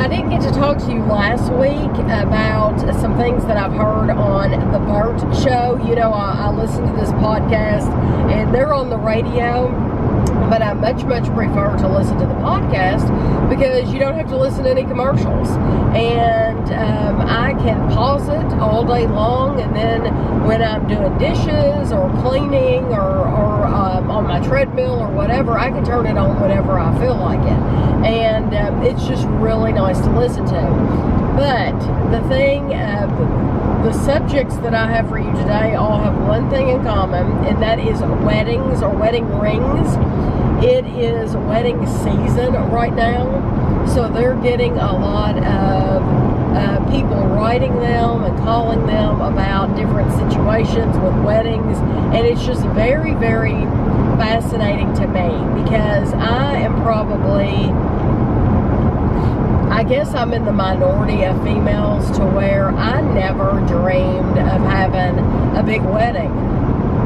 I didn't get to talk to you last week about some things that I've heard on the Burt Show. You know, I listen to this podcast, and they're on the radio, but I much prefer to listen to the podcast because you don't have to listen to any commercials. And I can pause it all day long, and then when I'm doing dishes or cleaning or on my treadmill or whatever, I can turn it on whenever I feel like it. And it's just really nice to listen to. But the thing, the subjects that I have for you today all have one thing in common, and that is weddings or wedding rings. It is wedding season right now, so they're getting a lot of people writing them and calling them about different situations with weddings, and it's just very fascinating to me because I guess I'm in the minority of females to where I never dreamed of having a big wedding.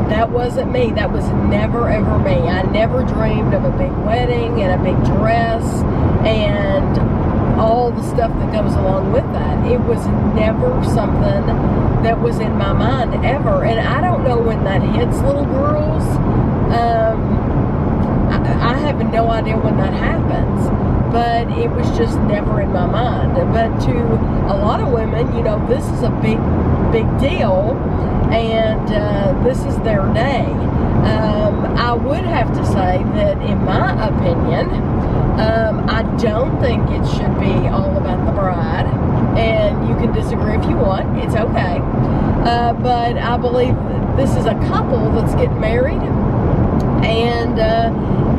That wasn't me. That was never ever me. I never dreamed of a big wedding and a big dress and all the stuff that goes along with that. It was never something that was in my mind ever. And I don't know when that hits little girls. I have no idea when that happens. But it was just never in my mind. But to a lot of women, you know, this is a big deal, and this is their day. I would have to say that, in my opinion, I don't think it should be all about the bride, and you can disagree if you want. It's okay. But I believe this is a couple that's getting married, and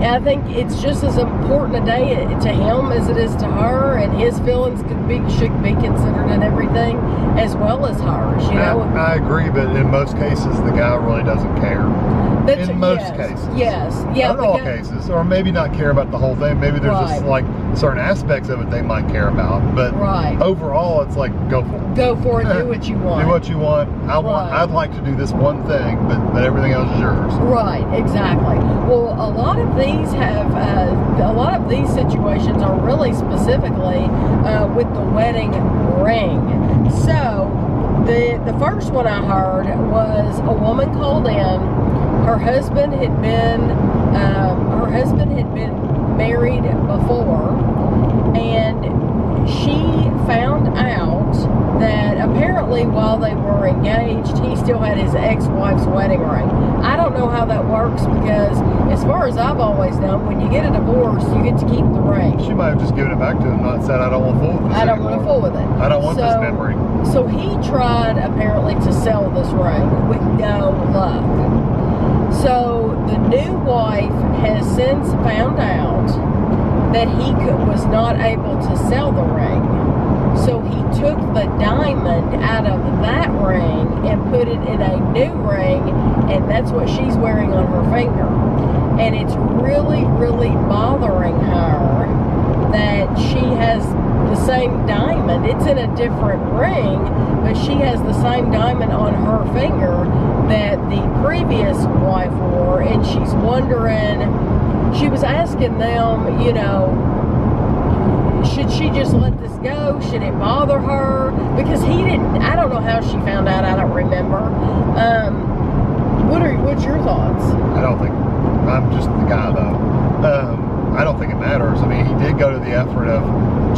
I think it's just as important a day to him as it is to her, and his feelings should be considered in everything as well as hers, you know? I agree, but in most cases, the guy really doesn't care. In most cases. Yes. Yeah. Not in all cases, or maybe not care about the whole thing. Maybe there's just like certain aspects of it they might care about, but overall, it's like, go for it. Go for it. Do what you want. Do what you want. I'd like to do this one thing, but everything else is yours. Right. Exactly. Well, a lot of these situations are really specifically with the wedding ring. So the first one I heard was a woman called in. Her husband had been married before, and she found out that apparently while they were engaged, he still had his ex-wife's wedding ring. I don't know how that works because, as far as I've always known, when you get a divorce, you get to keep the ring. She might have just given it back to him and not said, I don't want to fool with this I don't want to fool with it. I don't want this memory. So he tried, apparently, to sell this ring with no luck. So the new wife has since found out that he was not able to sell the ring. So he took the diamond out of that ring and put it in a new ring, and that's what she's wearing on her finger. And it's really bothering her that she has the same diamond. It's in a different ring, but she has the same diamond on her finger that the previous wife wore, and she's wondering, she was asking them, you know, should she just let this go? Should it bother her? Because he didn't, I don't know how she found out, I don't remember. What's your thoughts? I don't think, I'm just the guy though. I don't think it matters. I mean, he did go to the effort of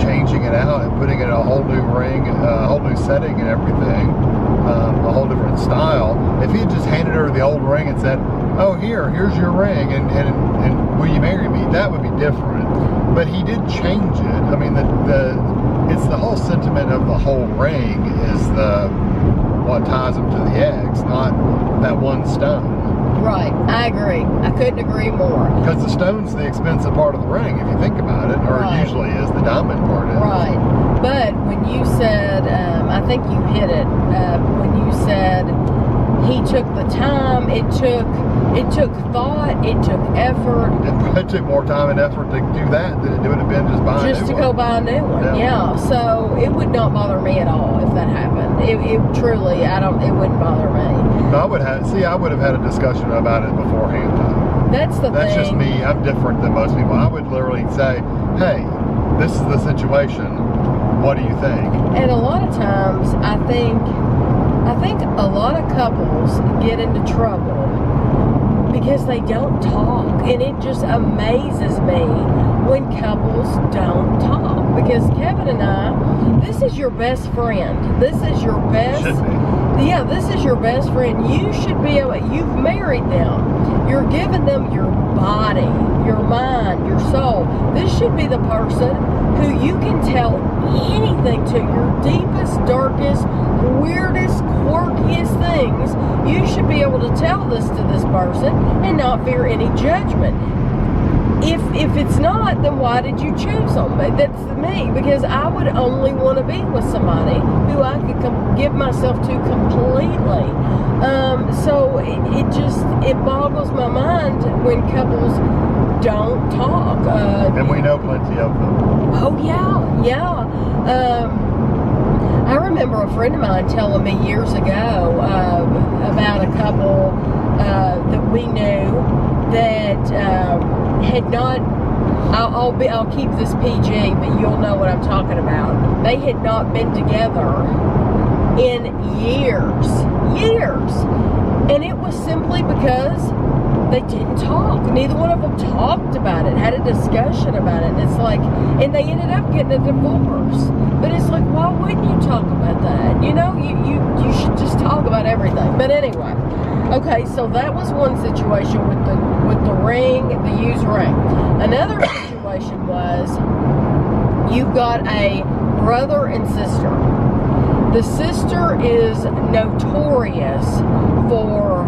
changing it out and putting it in a whole new ring, a whole new setting and everything, a whole different style. If he had just handed her the old ring and said, oh, here's your ring, and will you marry me? That would be different. But he did change it. I mean, it's the whole sentiment of the whole ring is what ties them to the eggs, not that one stone. Right, I agree. I couldn't agree more. Because the stone's the expensive part of the ring, if you think about it, or it usually is, the diamond part is. Right. But when you said, I think you hit it, when you said he took the time, it took thought, it took effort. It took more time and effort to do that than it would have been just buying a new one. Just to go buy a new one, yeah. So it would not bother me at all if that happened. It truly, it wouldn't bother me. I would have had a discussion about it beforehand though. That's just me. I'm different than most people. I would literally say, hey, this is the situation. What do you think? And a lot of times, I think a lot of couples get into trouble because they don't talk. And it just amazes me when couples don't talk. Because Kevin and I, this is your best friend. This is your best. Should be. Yeah, this is your best friend. You should be able, you've married them. You're giving them your body, your mind, your soul. This should be the person who you can tell anything to, your deepest, darkest, weirdest, quirkiest things. You should be able to tell this to this person and not fear any judgment. If it's not, then why did you choose them? That's me, because I would only want to be with somebody who I could give myself to completely. So it boggles my mind when couples don't talk. And we know plenty of them. Oh yeah. I remember a friend of mine telling me years ago about a couple that we knew that had not. I'll keep this PG, but you'll know what I'm talking about. They had not been together in years, and it was simply because they didn't talk. Neither one of them talked about it, had a discussion about it. And it's like, and they ended up getting a divorce. But it's like, why wouldn't you talk about that? You know, you should just talk about everything. But anyway, okay, so that was one situation with the ring, the used ring. Another situation was you've got a brother and sister. The sister is notorious for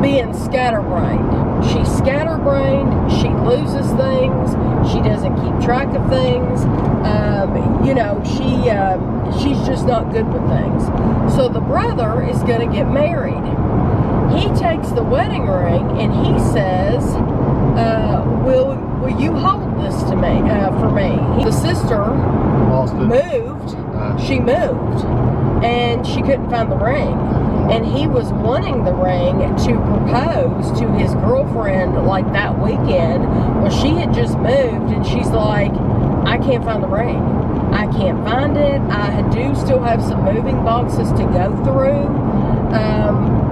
being scatterbrained. She's scatterbrained. She loses things. She doesn't keep track of things. She's just not good with things. So the brother is going to get married. He takes the wedding ring and he says, "Will you hold this to me for me?" The sister moved. She moved, and she couldn't find the ring. And he was wanting the ring to propose to his girlfriend like that weekend. Well, she had just moved, and she's like, "I can't find the ring. I can't find it. I do still have some moving boxes to go through,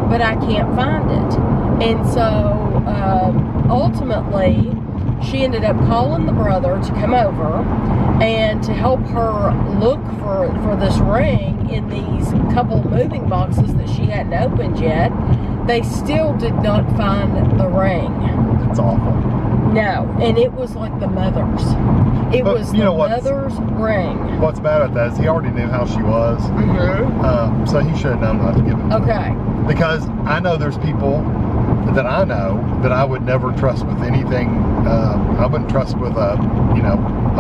but I can't find it." And so ultimately, she ended up calling the brother to come over and to help her look for this ring in these couple moving boxes that she hadn't opened yet. They still did not find the ring. It's awful. No, and it was like the mother's. It was the mother's ring. What's bad about that is he already knew how she was. Mm-hmm. So he should have known not to give it to her. Because I know there's people that I know that I would never trust with anything. I wouldn't trust with a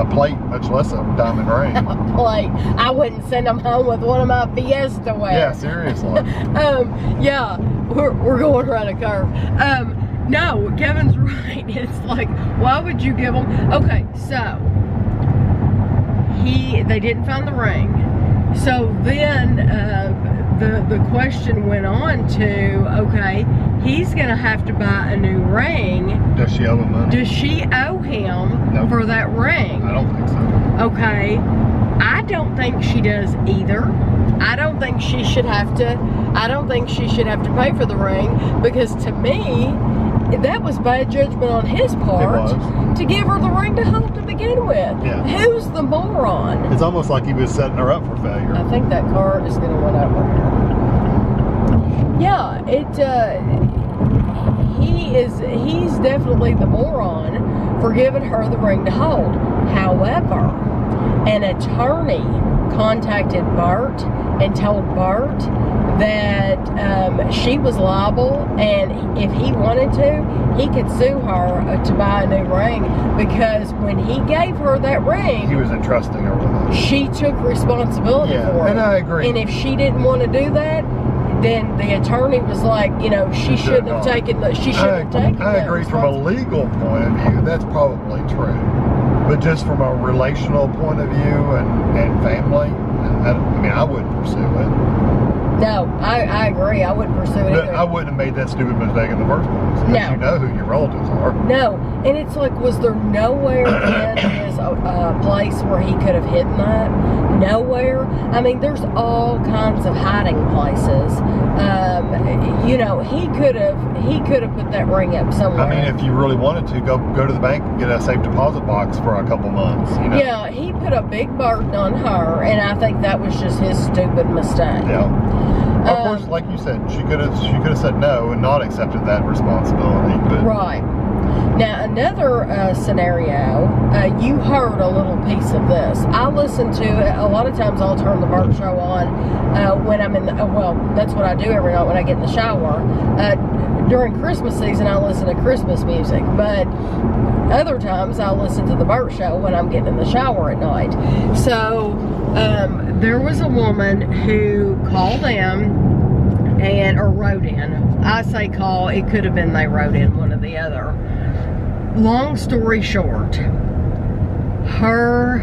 plate, much less a diamond ring. A plate. I wouldn't send them home with one of my Fiesta wears. Yeah, seriously. Yeah, we're going around a curve. No, Kevin's right. It's like, why would you give them? Okay, so they didn't find the ring. So then the question went on to, okay, he's going to have to buy a new ring. Does she owe him money? Does she owe him for that ring? I don't think so. Okay, I don't think she does either. I don't think she should have to pay for the ring, because to me, that was bad judgment on his part to give her the ring to hold to begin with. Yeah. Who's the moron? It's almost like he was setting her up for failure. I think that car is going to run over here. Yeah, he's definitely the moron for giving her the ring to hold. However, an attorney contacted Bert and told Bert that she was liable, and if he wanted to, he could sue her to buy a new ring, because when he gave her that ring, he was entrusting her with it. She took responsibility for it. And I agree. And if she didn't want to do that, then the attorney was like, she shouldn't have taken the. She shouldn't have taken. I agree. From a legal point of view, that's probably true. But just from a relational point of view and family, I wouldn't pursue it. No, I agree. I wouldn't pursue it But either. I wouldn't have made that stupid mistake in the first place. Because No. you know who your relatives are. No, and it's like, was there nowhere in his place where he could have hidden that? Nowhere. I mean, there's all kinds of hiding places. You know, he could have put that ring up somewhere. I mean, if you really wanted to, go to the bank and get a safe deposit box for a couple months. You know? Yeah, he put a big burden on her, and I think that was just his stupid mistake. Yeah. Of course, like you said, she could have said no and not accepted that responsibility. But Right. Now, another scenario, you heard a little piece of this. I listen to it, a lot of times I'll turn the Burt Show on when I'm in the, well, that's what I do every night when I get in the shower. During Christmas season, I listen to Christmas music, but other times I'll listen to the Burt Show when I'm getting in the shower at night. So, there was a woman who called in or wrote in. I say call, it could have been they wrote in, one or the other. Long story short, her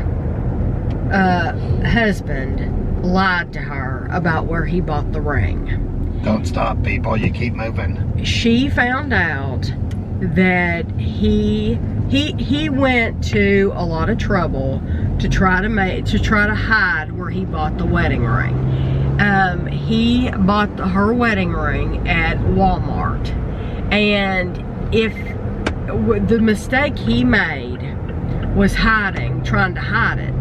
husband lied to her about where he bought the ring. don't stop, people. You keep moving. She found out that he went to a lot of trouble to try to hide where he bought the wedding ring. He bought her wedding ring at Walmart, and if the mistake he made was trying to hide it,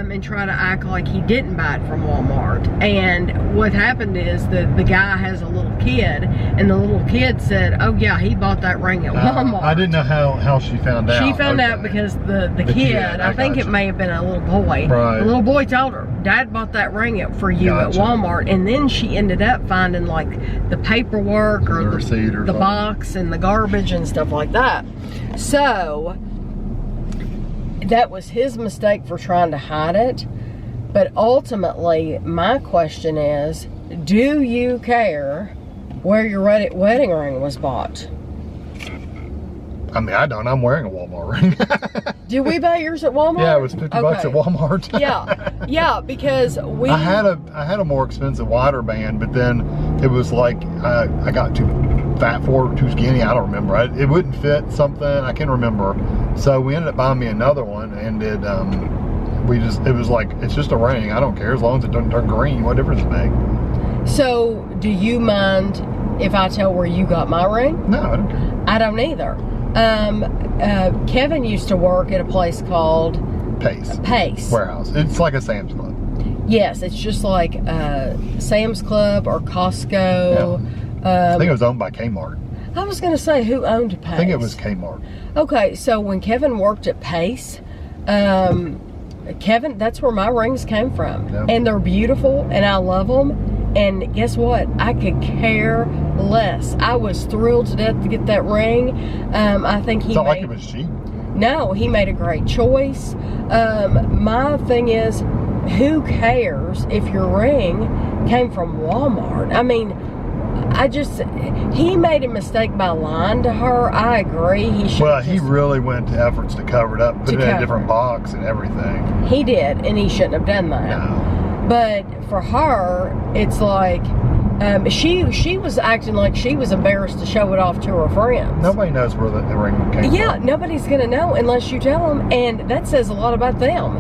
and try to act like he didn't buy it from Walmart. And what happened is the guy has a little kid, and the little kid said, "Oh yeah, he bought that ring at Walmart." I didn't know how she found out. She found out because the kid, I think it may have been a little boy. Right. The little boy told her, "Dad bought that ring for you at Walmart," and then she ended up finding like the paperwork or the receipt or the something. box and the garbage and stuff like that. So that was his mistake for trying to hide it. But ultimately, my question is, do you care where your wedding ring was bought? I mean, I don't. I'm wearing a Walmart ring. Did we buy yours at Walmart? Yeah, it was $50 at Walmart. yeah, because I had a more expensive wider band, but then it was like I got too fat for it, too skinny. I don't remember. It wouldn't fit something. I can't remember. So we ended up buying me another one, and it was like, it's just a ring. I don't care as long as it doesn't turn green. What difference does it make? So, do you mind if I tell where you got my ring? No, I don't care. I don't either. Kevin used to work at a place called Pace Warehouse. It's like a Sam's Club. Yes, it's just like Sam's Club or Costco. Yeah. I think it was owned by Kmart. I was going to say, who owned Pace? I think it was Kmart. Okay, so when Kevin worked at Pace, Kevin, that's where my rings came from. Yeah. And they're beautiful, and I love them. And guess what? I could care less. I was thrilled to death to get that ring. I think It's not like it was cheap. No, he made a great choice. My thing is, who cares if your ring came from Walmart? I mean, he made a mistake by lying to her. I agree. He really went to efforts to cover it up, put it in a different box and everything. He did, and he shouldn't have done that. No. But for her, it's like, she was acting like she was embarrassed to show it off to her friends. Nobody knows where the ring came from. Yeah, nobody's going to know unless you tell them, and that says a lot about them.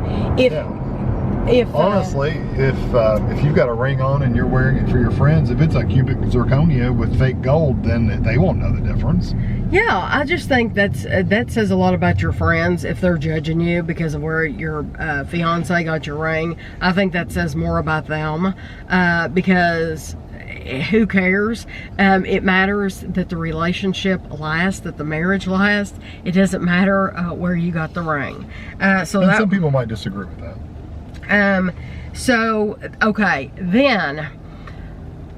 Honestly, if you've got a ring on and you're wearing it for your friends, if it's a cubic zirconia with fake gold, then they won't know the difference. Yeah, I just think that says a lot about your friends if they're judging you because of where your fiance got your ring. I think that says more about them because who cares? It matters that the relationship lasts, that the marriage lasts. It doesn't matter where you got the ring. Some people might disagree with that. Okay, then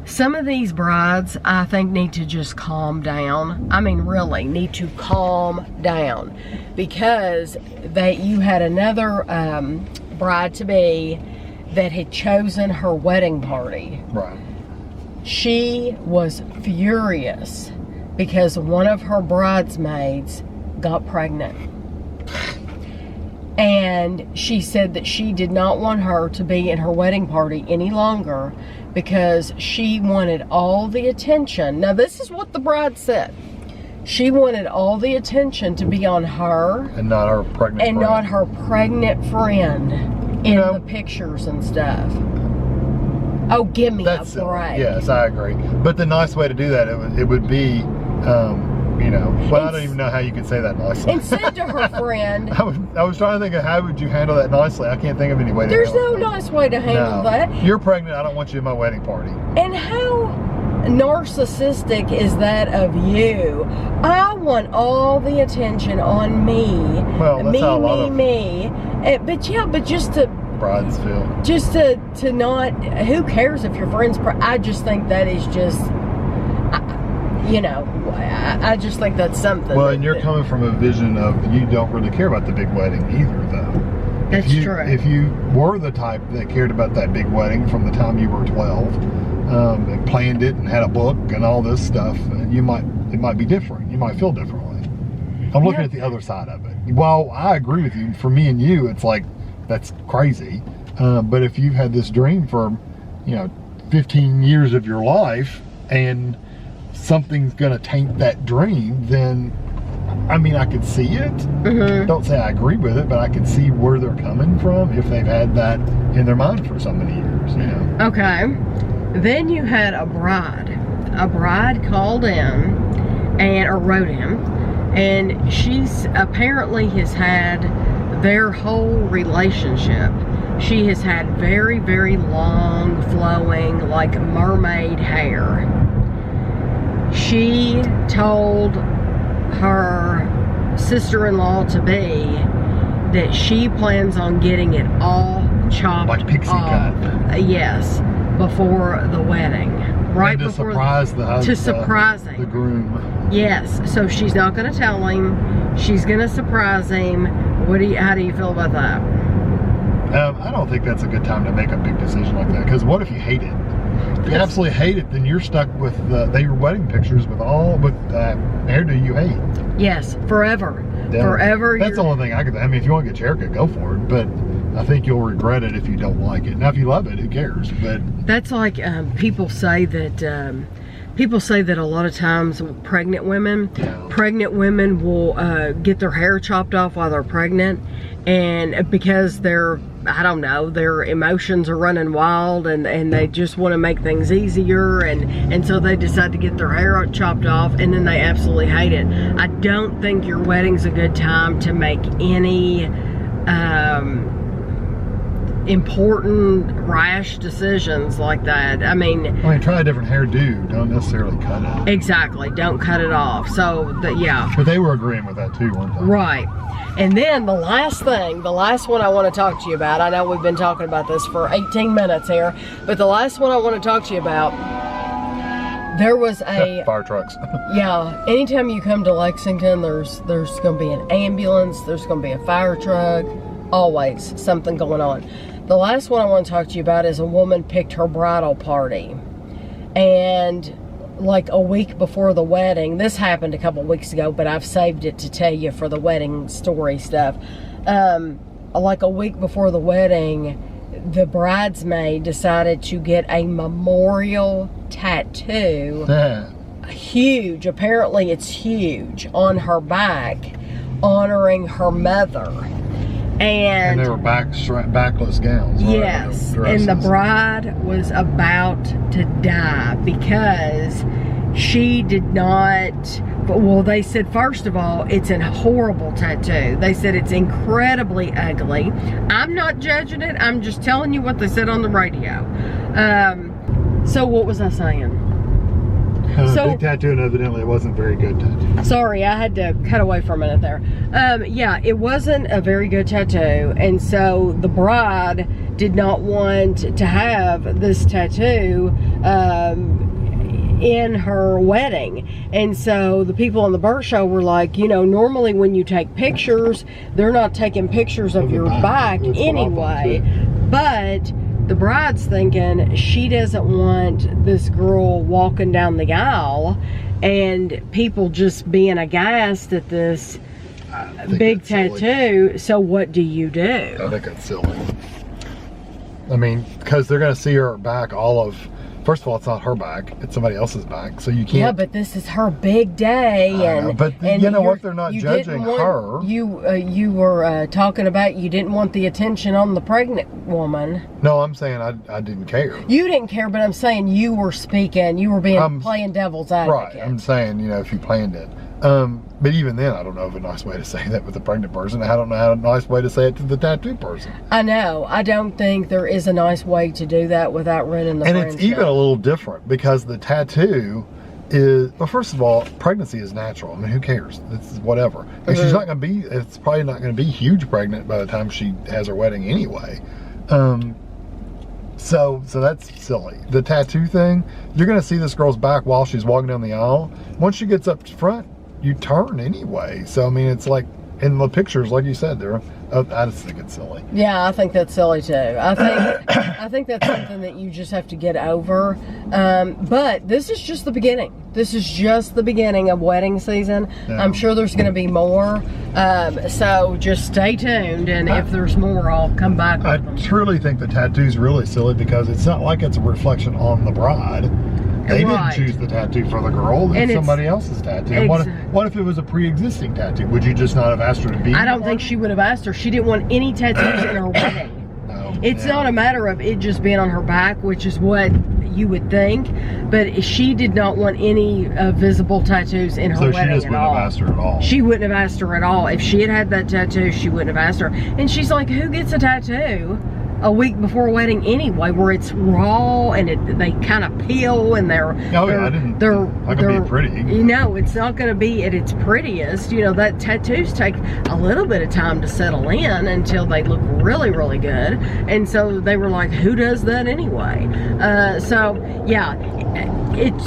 some of these brides, I think, need to just calm down. I mean, really need to calm down because you had another bride-to-be that had chosen her wedding party. Right. She was furious because one of her bridesmaids got pregnant. And she said that she did not want her to be in her wedding party any longer because she wanted all the attention. Now, this is what the bride said. She wanted all the attention to be on her. And not her pregnant friend. And not her pregnant friend in the pictures and stuff. Oh, give me a break. Yes, I agree. But the nice way to do that, it would be, you know, well, I don't even know how you could say that nicely. And said to her friend. I was trying to think of how would you handle that nicely. I can't think of any way to There's handle no nice way to handle that. You're pregnant. I don't want you in my wedding party. And how narcissistic is that of you? I want all the attention on me. Well, that's how a lot of me. But just to brides feel. Just to not. Who cares if your friend's? I just think that is just. You know, I just think that's something. Well, and you're coming from a vision of you don't really care about the big wedding either, though. That's true. If you were the type that cared about that big wedding from the time you were 12, and planned it and had a book and all this stuff, it might be different. You might feel differently. I'm looking at the other side of it. Well, I agree with you. For me and you, it's like that's crazy. But if you've had this dream for, 15 years of your life and something's gonna taint that dream, then I mean, I could see it. Don't say I agree with it, but I can see where they're coming from if they've had that in their mind for so many years, Okay. Then you had a bride. A bride called in or wrote him, and she's apparently has had their whole relationship. She has had very, very long, flowing, like mermaid hair. She told her sister-in-law to be that she plans on getting it all chopped like pixie off. cut. Yes, before the wedding, right and to before surprise the husband, to surprise him. The groom. Yes, so she's not going to tell him. She's going to surprise him. How do you feel about that? I don't think that's a good time to make a big decision like that. Because what if you hate it? If you absolutely hate it, then you're stuck with your wedding pictures with hairdo you hate. Yes, forever. Yeah. Forever. That's the only thing I could. I mean, if you want to get your haircut, go for it. But I think you'll regret it if you don't like it. Now, if you love it, who cares? But that's like people say that. People say that a lot of times pregnant women will get their hair chopped off while they're pregnant, and because their emotions are running wild and they just want to make things easier, and so they decide to get their hair chopped off, and then they absolutely hate it. I don't think your wedding's a good time to make any important rash decisions like that. I mean, try a different hairdo. Don't necessarily cut it. Exactly. Don't cut it off. So, yeah. But they were agreeing with that too, weren't they? Right. And then the last one I want to talk to you about, I know we've been talking about this for 18 minutes here, but the last one I want to talk to you about, there was a... fire trucks. Yeah. Anytime you come to Lexington, there's going to be an ambulance, there's going to be a fire truck, always something going on. The last one I want to talk to you about is a woman picked her bridal party. And like a week before the wedding, this happened a couple weeks ago, but I've saved it to tell you for the wedding story stuff. Like a week before the wedding, the bridesmaid decided to get a memorial tattoo. Huge, apparently it's huge, on her back, honoring her mother. And they were backless gowns. Yes, and the bride was about to die because she did not, well, they said, first of all, it's a horrible tattoo. They said it's incredibly ugly. I'm not judging it. I'm just telling you what they said on the radio. So what was I saying? Big tattoo, and evidently it wasn't very good tattoo. Sorry, I had to cut away for a minute there. Yeah, it wasn't a very good tattoo, and so the bride did not want to have this tattoo in her wedding. And so the people on the Burt Show were like, normally when you take pictures, they're not taking pictures of your back anyway. But the bride's thinking she doesn't want this girl walking down the aisle and people just being aghast at this big tattoo. So what do you do? I think it's silly. I mean, because they're going to see her back all of. First of all, it's not her back; it's somebody else's back. So you can't. Yeah, but this is her big day, but you know what? They're not judging her. You were talking about you didn't want the attention on the pregnant woman. No, I'm saying I didn't care. You didn't care, but I'm saying you were speaking. You were being playing devil's advocate. Right. I'm saying, if you planned it. But even then, I don't know of a nice way to say that with a pregnant person. I don't know how a nice way to say it to the tattoo person. I know. I don't think there is a nice way to do that without ruining the friendship. And it's even a little different because the tattoo is, well, first of all, pregnancy is natural. I mean, who cares? It's whatever. And she's not going to be, it's probably not going to be huge pregnant by the time she has her wedding anyway. So that's silly. The tattoo thing, you're going to see this girl's back while she's walking down the aisle. Once she gets up front, you turn anyway. So, I mean, it's like, in the pictures, like you said, I just think it's silly. Yeah, I think that's silly too. I think that's something that you just have to get over. But this is just the beginning. This is just the beginning of wedding season. Yeah. I'm sure there's going to be more. So just stay tuned, and if there's more, I'll come back with them. Truly think the tattoo's really silly because it's not like it's a reflection on the bride. They didn't choose the tattoo for the girl. It's somebody else's tattoo. What if it was a pre-existing tattoo? Would you just not have asked her to be? I don't think she would have asked her. She didn't want any tattoos in her wedding. No. It's not a matter of it just being on her back, which is what you would think, but she did not want any visible tattoos in her wedding at all. So she just wouldn't have asked her at all. She wouldn't have asked her at all. If she had that tattoo, she wouldn't have asked her. And she's like, who gets a tattoo a week before a wedding anyway, where it's raw and they kind of peel and they're be pretty. It's not going to be at its prettiest. That tattoos take a little bit of time to settle in until they look really, really good. And so they were like, who does that anyway? So yeah, it's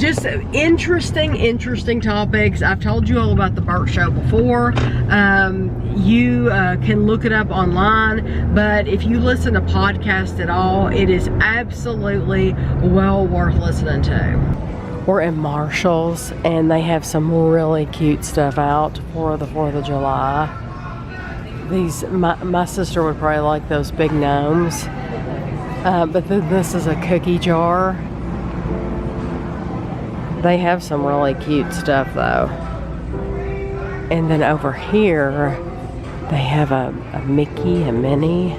just interesting topics. I've told you all about the Burt Show before. You can look it up online, but if you listen to podcasts at all, it is absolutely well worth listening to. We're in Marshall's, and they have some really cute stuff out for the 4th of July. My sister would probably like those big gnomes, but this is a cookie jar. They have some really cute stuff though. And then over here, they have a Mickey, a Minnie.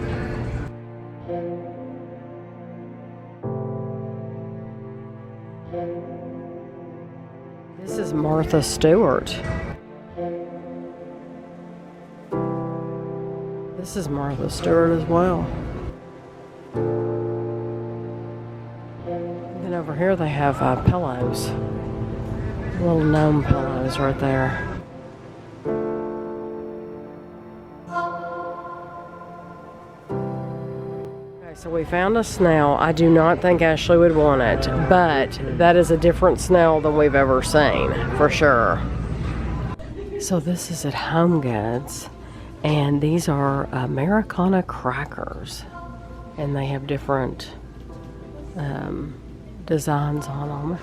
This is Martha Stewart. This is Martha Stewart as well. And then over here they have pillows. Little gnome pillows right there. So we found a snail. I do not think Ashley would want it, but that is a different snail than we've ever seen, for sure. So this is at HomeGoods, and these are Americana crackers, and they have different designs on them.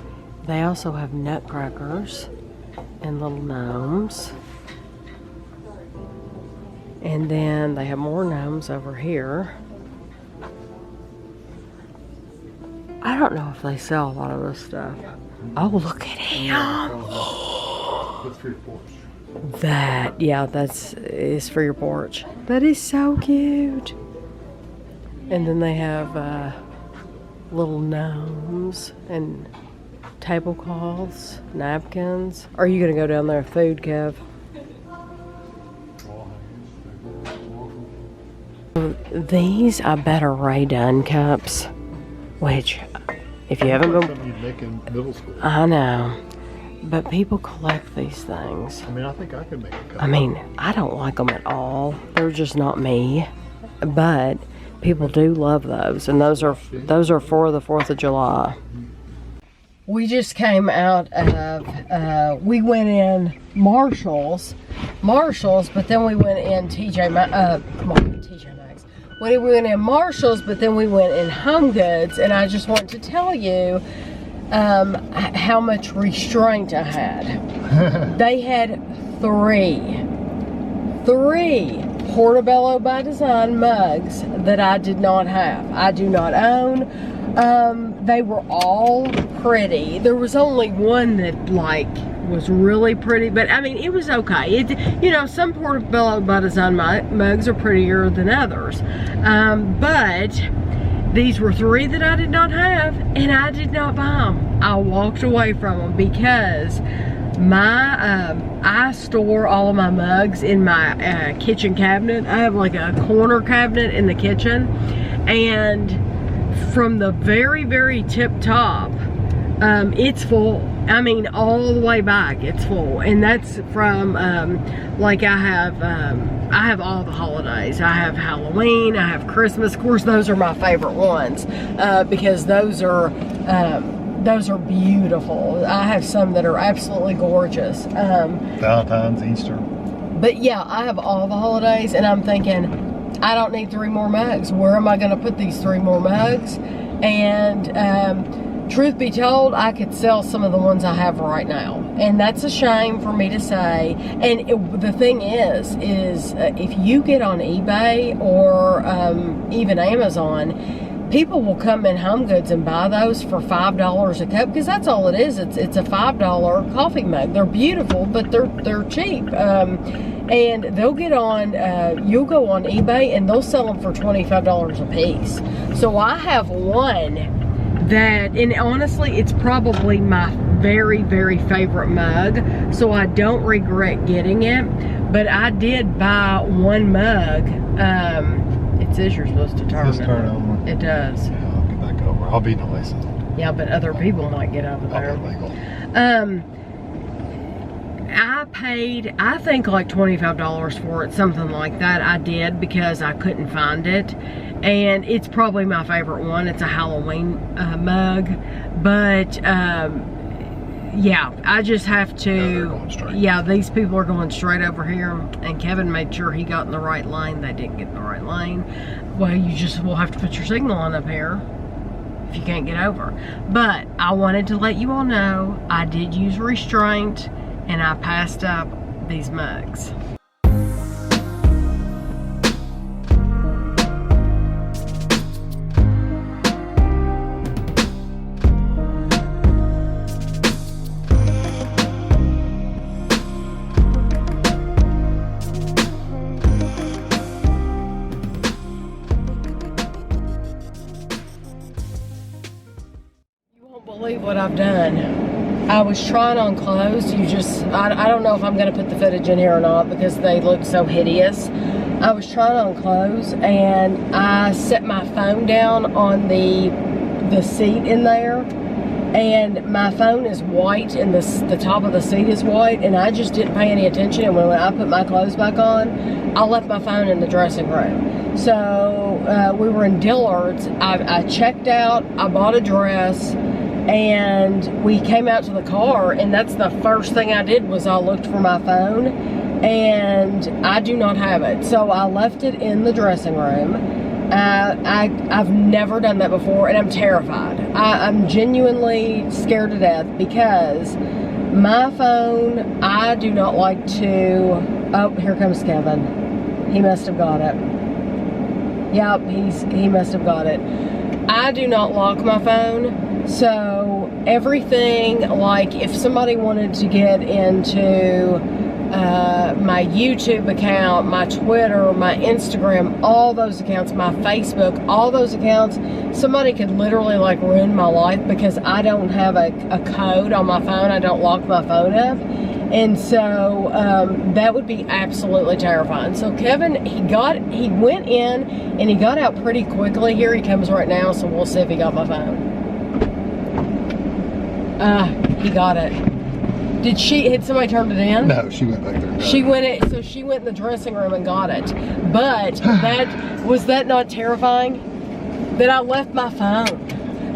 They also have nutcrackers and little gnomes. And then they have more gnomes over here. I don't know if they sell a lot of this stuff. Oh, look at him. That's for your porch. That is for your porch. That is so cute. And then they have little gnomes and tablecloths, napkins. Are you going to go down there with food, Kev? These, I bet, are Ray Dunn cups, which, if you haven't been... Something you'd make in middle school. I know, but people collect these things. I mean, I think I could make a cup. I mean, I don't like them at all. They're just not me, but people do love those, and those are for the 4th of July. We just came out of, we went in Marshall's, but then we went in TJ Maxx. We went in Marshall's, but then we went in HomeGoods, and I just want to tell you how much Restraint I had. They had 3 3 Portobello by Design mugs that I did not have. I do not own. They were all pretty. There was only one that like was really pretty, but I mean it was okay. You know, some Portobello by Design mugs are prettier than others, but these were 3 that I did not have, and I did not buy them. I walked away from them because I store all of my mugs in my kitchen cabinet. I have like a corner cabinet in the kitchen, and from the very, very tip top, it's full. I mean, all the way back, it's full. And that's from, like I have all the holidays. I have Halloween, I have Christmas. Of course, those are my favorite ones, because those are beautiful. I have some that are absolutely gorgeous. Valentine's, Easter. But yeah, I have all the holidays, and I'm thinking, I don't need 3 more mugs. Where am I going to put these 3 more mugs? And truth be told, I could sell some of the ones I have right now. And that's a shame for me to say. And the thing is if you get on eBay or even Amazon, people will come in HomeGoods and buy those for $5 a cup, because that's all it is. It's a $5 coffee mug. They're beautiful, but they're cheap. And they'll get on, you'll go on eBay and they'll sell them for $25 a piece. So I have one that, and honestly, it's probably my very, very favorite mug. So I don't regret getting it. But I did buy one mug. It says you're supposed to turn it. Just turn it over. It does. Yeah, I'll get back over. I'll be nice. Yeah, but other people might get over there. I paid, I think like $25 for it, something like that. I did, because I couldn't find it. And it's probably my favorite one. It's a Halloween mug. But yeah, I just have to, yeah, these people are going straight over here. And Kevin made sure he got in the right lane. They didn't get in the right lane. Well, you just will have to put your signal on up here if you can't get over. But I wanted to let you all know I did use Restraint, and I passed up these mugs. You won't believe what I've done. I was trying on clothes. I don't know if I'm going to put the footage in here or not, because they look so hideous. I was trying on clothes, and I set my phone down on the seat in there, and my phone is white, and the top of the seat is white, and I just didn't pay any attention. And when I put my clothes back on, I left my phone in the dressing room. So we were in Dillard's. I checked out, I bought a dress, and we came out to the car, and that's the first thing I did was I looked for my phone, and I do not have it. So I left it in the dressing room. I've never done that before, and I'm terrified. I'm genuinely scared to death, because my phone, I do not like to, oh, here comes Kevin. He must have got it. Yep, he must have got it. I do not lock my phone. So everything, like if somebody wanted to get into my YouTube account, my Twitter, my Instagram, all those accounts, my Facebook, all those accounts, somebody could literally like ruin my life, because I don't have a code on my phone. I don't lock my phone up. And so that would be absolutely terrifying. So Kevin, he went in and he got out pretty quickly. Here he comes right now, so we'll see if he got my phone. He got it. Had somebody turned it in? No, she went back there. She went in the dressing room and got it. But was that not terrifying? That I left my phone.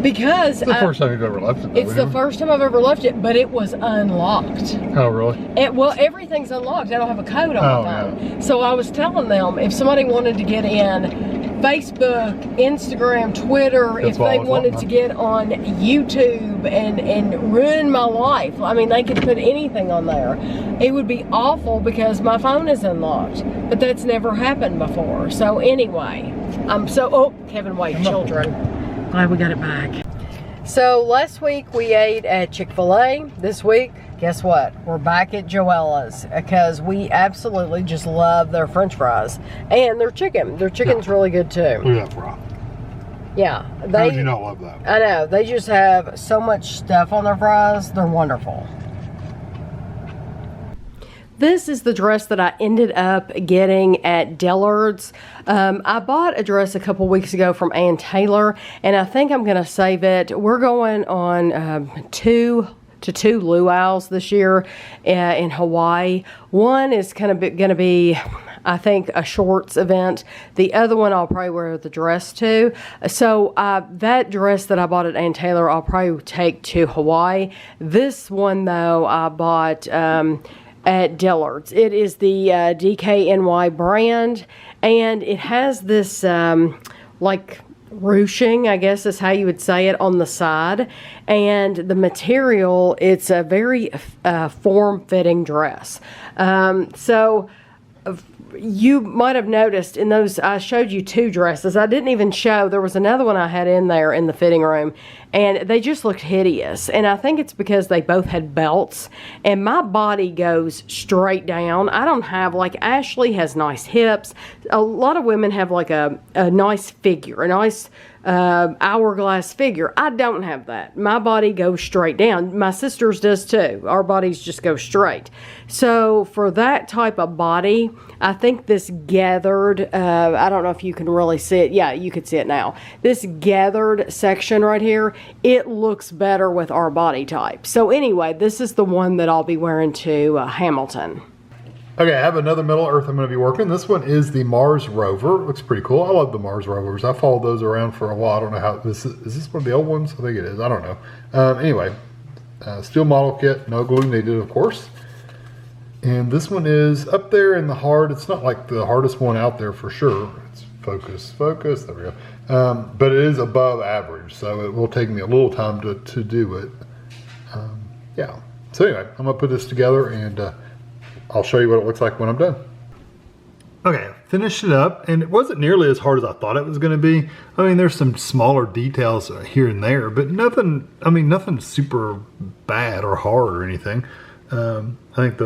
Because it's the first time you've ever left it, though. It's the first time I've ever left it, but it was unlocked. Oh, really? Well, everything's unlocked. I don't have a code on my phone. Yeah. So I was telling them, if somebody wanted to get in Facebook, Instagram, Twitter, if they wanted to get on YouTube and ruin my life. I mean, they could put anything on there. It would be awful because my phone is unlocked, but that's never happened before. So anyway, Kevin, wait, children. Glad we got it back. So last week we ate at Chick-fil-A. This week, guess what? We're back at Joella's because we absolutely just love their French fries and their chicken. Their chicken's really good too. Look at that fry. Yeah, how would you not love that? I know, they just have so much stuff on their fries. They're wonderful. This is the dress that I ended up getting at Dillard's. I bought a dress a couple weeks ago from Ann Taylor, and I think I'm going to save it. We're going on two luau's this year in Hawaii. One is kind of going to be, I think, a shorts event. The other one I'll probably wear the dress to. So that dress that I bought at Ann Taylor, I'll probably take to Hawaii. This one, though, I bought at Dillard's. It is the DKNY brand, and it has this like ruching, I guess is how you would say it, on the side. And the material, it's a very form-fitting dress. So you might have noticed in those, I showed you two dresses. I didn't even show, there was another one I had in there in the fitting room, and they just looked hideous. And I think it's because they both had belts, and my body goes straight down. I don't have, like, Ashley has nice hips. A lot of women have like a nice figure, a nice hourglass figure. I don't have that. My body goes straight down. My sister's does too. Our bodies just go straight. So for that type of body, I think this gathered, I don't know if you can really see it. Yeah, you can see it now. This gathered section right here, it looks better with our body type. So anyway, this is the one that I'll be wearing to Hamilton. Okay, I have another Middle Earth I'm going to be working. This one is the Mars rover. It looks pretty cool. I love the Mars rovers. I followed those around for a while. I don't know how this is this one of the old ones? I think it is. I don't know. Anyway, steel model kit, no glue needed, of course. And this one is up there in the hard. It's not like the hardest one out there for sure. It's focus. There we go. But it is above average, so it will take me a little time to do it. Yeah. So anyway, I'm gonna put this together and I'll show you what it looks like when I'm done. Okay, finished it up, and it wasn't nearly as hard as I thought it was going to be. I mean, there's some smaller details here and there, but nothing, I mean, nothing super bad or hard or anything. I think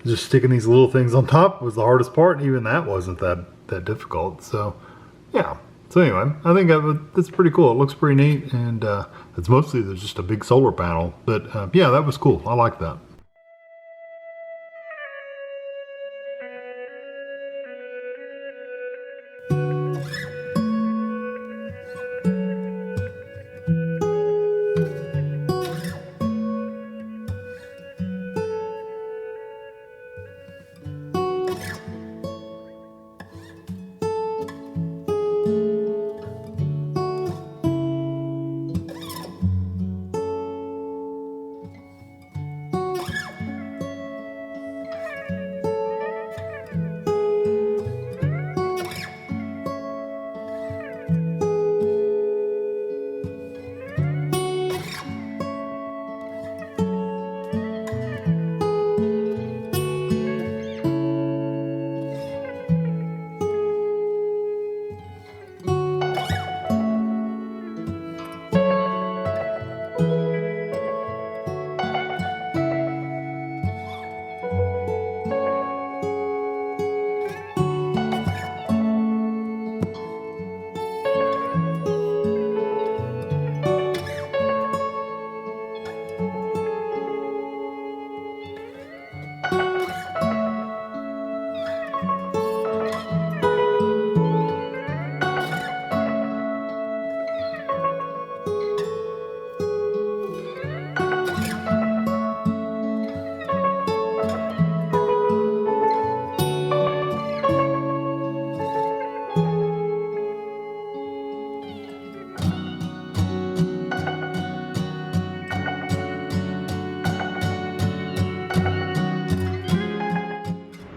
just sticking these little things on top was the hardest part, and even that wasn't that difficult. So, yeah. So anyway, I think it's pretty cool. It looks pretty neat, and it's mostly there's just a big solar panel. But yeah, that was cool. I like that.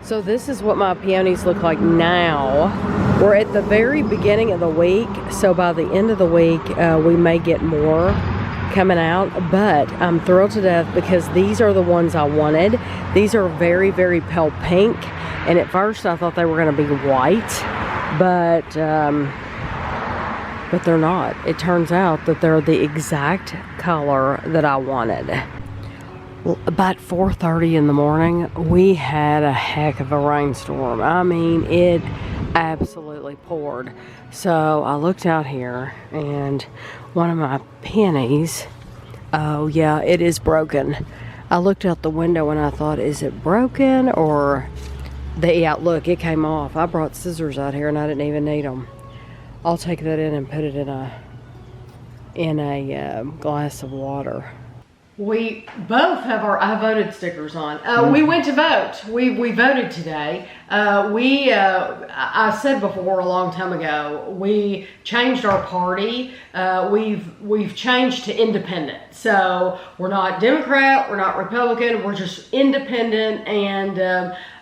So this is what my peonies look like now. We're at the very beginning of the week, so by the end of the week, we may get more coming out, but I'm thrilled to death because these are the ones I wanted. These are very, very pale pink, and at first I thought they were going to be white, but they're not. It turns out that they're the exact color that I wanted. About 4:30 in the morning, we had a heck of a rainstorm. I mean, it absolutely poured. So I looked out here, and one of my peonies, oh yeah, it is broken. I looked out the window and I thought, is it broken or yeah, look, it came off. I brought scissors out here and I didn't even need them. I'll take that in and put it in a glass of water. We both have our I voted stickers on. We went to vote. We voted today. I said before a long time ago, we changed our party. We've changed to independent. So we're not Democrat, we're not Republican, we're just independent, and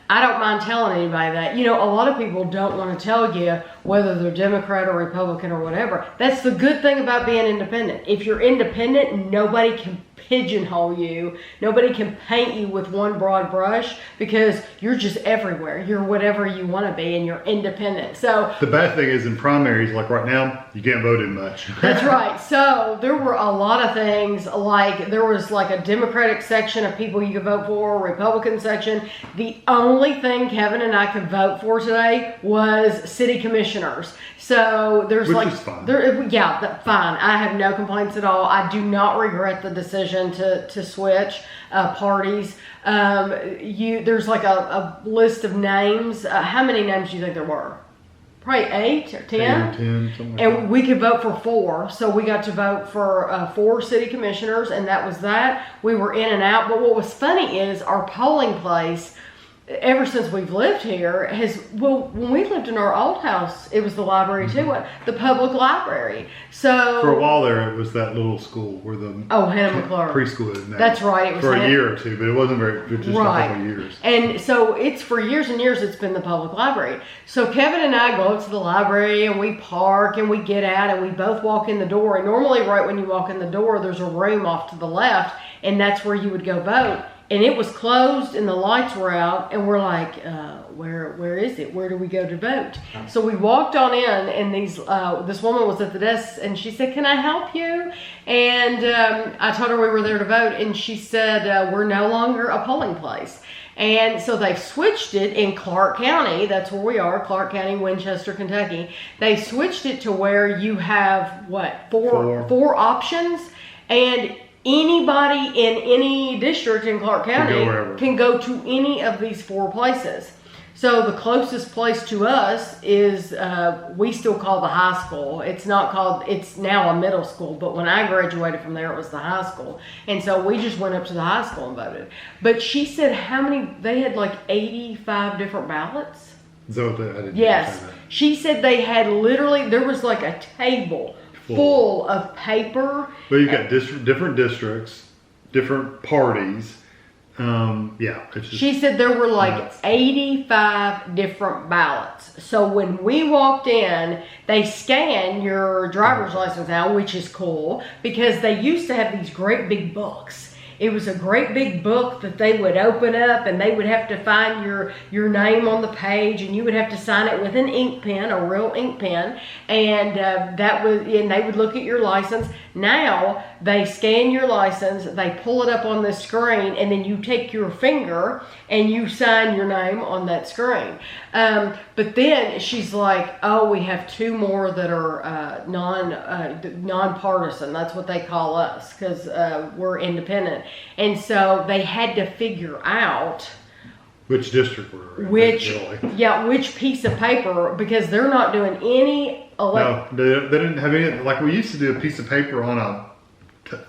I don't mind telling anybody that. You know, a lot of people don't want to tell you whether they're Democrat or Republican or whatever. That's the good thing about being independent. If you're independent, nobody can pigeonhole you. Nobody can paint you with one broad brush because you're just everywhere. You're whatever you want to be and you're independent. So the bad thing is in primaries, like right now, you can't vote in much. That's right. So there were a lot of things, like there was like a Democratic section of people you could vote for, a Republican section. The only thing Kevin and I could vote for today was city commissioners. So there's Which like, is fine. Fine. I have no complaints at all. I do not regret the decision to switch parties. There's like a list of names. How many names do you think there were? Probably 8 or 10. 8 or 10, something like and that. we could vote for 4. So we got to vote for 4 city commissioners, and that was that. We were in and out. But what was funny is our polling place, ever since we've lived here, when we lived in our old house, it was the library too, the public library. So for a while there, it was that little school where the Hannah McClure preschool is now. That's right. It was for a year or two, but it wasn't just a couple of years. And so it's for years and years, it's been the public library. So Kevin and I go up to the library and we park and we get out and we both walk in the door. And normally right when you walk in the door, there's a room off to the left, and that's where you would go vote. And it was closed and the lights were out, and we're like, where is it? Where do we go to vote? So we walked on in, and this woman was at the desk, and she said, can I help you? And I told her we were there to vote, and she said, we're no longer a polling place. And so they've switched it in Clark County. That's where we are, Clark County, Winchester, Kentucky. They switched it to where you have, four options, and anybody in any district in Clark County can go to any of these 4 places. So the closest place to us is, we still call the high school. It's now a middle school, but when I graduated from there, it was the high school. And so we just went up to the high school and voted. But she said they had like 85 different ballots. Yes. She said they had there was like a table full of paper. But you've got different districts, different parties. She said there were like 85 different ballots. So when we walked in, they scan your driver's license out, which is cool, because they used to have these great big books. It was a great big book that they would open up, and they would have to find your name on the page, and you would have to sign it with an ink pen, a real ink pen, and they would look at your license. Now they scan your license, they pull it up on the screen, and then you take your finger and you sign your name on that screen. But then she's like, oh, we have 2 more that are nonpartisan. That's what they call us, because we're independent. And so they had to figure out which district we're in. Which piece of paper, because they're not doing any No, they didn't have any. Like we used to do a piece of paper on a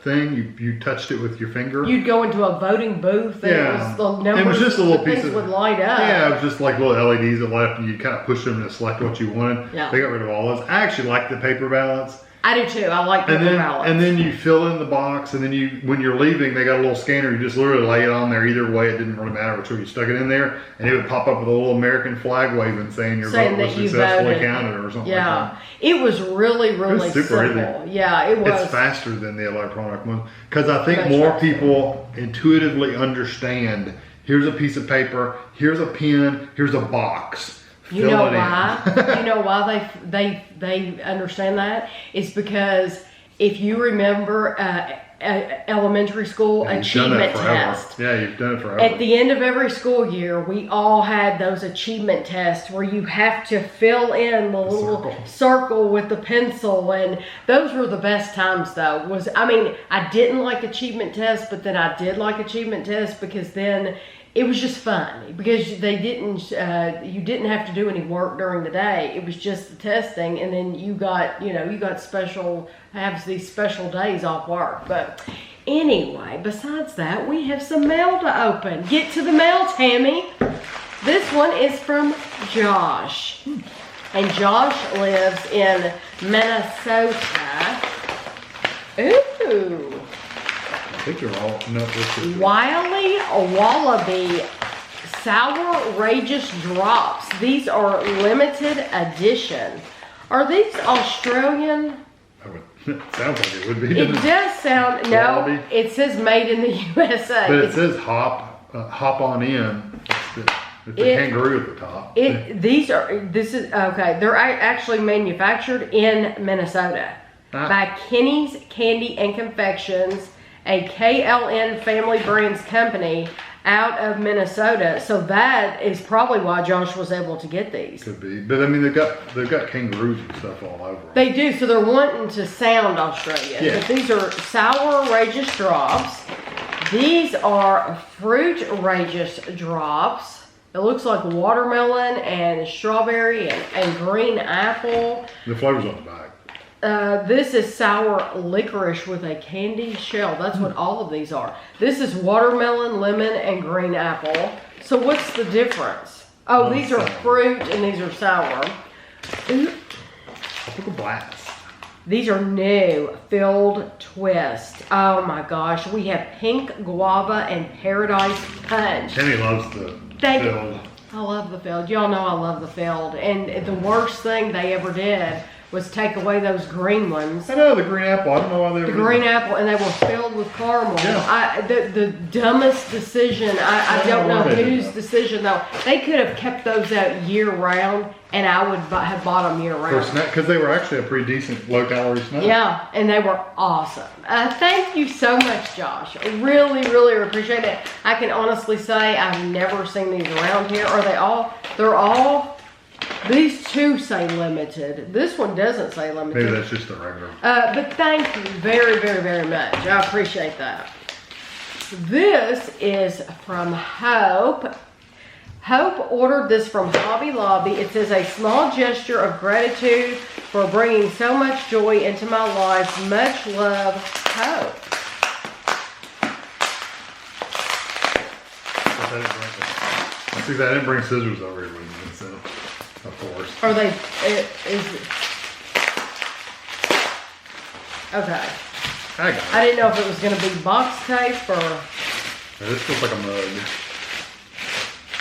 thing. You touched it with your finger. You'd go into a voting booth, and it was just a little piece of would light up. Yeah, it was just like little LEDs that light up, and you kind of push them to select what you wanted. Yeah. They got rid of all those. I actually like the paper ballots. I do too. I like paper ballots. And then you fill in the box, and then when you're leaving, they got a little scanner. You just literally lay it on there. Either way, it didn't really matter which way you stuck it in there, and it would pop up with a little American flag waving saying your vote was successfully counted or something like that. It was really, really simple. Yeah, it was. It's faster than the electronic one because I think more people intuitively understand. Here's a piece of paper. Here's a pen. Here's a box. You know why? You know why they understand that? It's because if you remember elementary school achievement test. Yeah, you've done it forever. At the end of every school year, we all had those achievement tests where you have to fill in the little circle with the pencil, and those were the best times though. I didn't like achievement tests, but then I did like achievement tests because then it was just fun because you didn't have to do any work during the day. It was just the testing, and then you got these special days off work. But anyway, besides that, we have some mail to open. Get to the mail, Tammy. This one is from Josh, and Josh lives in Minnesota. Ooh. I think they're all Wiley Wallaby Sour Rageous Drops. These are limited edition. Are these Australian? Sounds like it would be. It does sound. Wallaby. No, it says made in the USA. But it says hop on in. It's a kangaroo at the top. They're actually manufactured in Minnesota by Kenny's Candy and Confections, a KLN Family Brands company out of Minnesota. So that is probably why Josh was able to get these. Could be. But I mean, they've got kangaroos and stuff all over them. They do, so they're wanting to sound Australian. Yeah. But these are Sour Rageous Drops. These are Fruit Rageous Drops. It looks like watermelon and strawberry and green apple. The flavor's on the back. This is sour licorice with a candy shell. That's what all of these are. This is watermelon, lemon, and green apple. So what's the difference? Oh, these are fruit and these are sour. Ooh. I took a blast. These are new, filled twist. Oh my gosh, we have pink guava and paradise punch. Kenny loves the filled. I love the filled. Y'all know I love the filled. And the worst thing they ever did was take away those green ones. I know, the green apple. I don't know why they were. The green apple, and they were filled with caramel. Yeah. The dumbest decision. I don't know whose decision though. They could have kept those out year round, and I would have bought them year round. Because they were actually a pretty decent low calorie snack. Yeah, and they were awesome. Thank you so much, Josh. I really, really appreciate it. I can honestly say I've never seen these around here. They're all. These two say limited. This one doesn't say limited. Maybe that's just the regular. But thank you very, very, very much. I appreciate that. This is from Hope. Hope ordered this from Hobby Lobby. It says, a small gesture of gratitude for bringing so much joy into my life. Much love, Hope. I didn't bring scissors over here with me, so. Of course. Are they, okay. I didn't know if it was going to be box tape or. Yeah, this looks like a mug.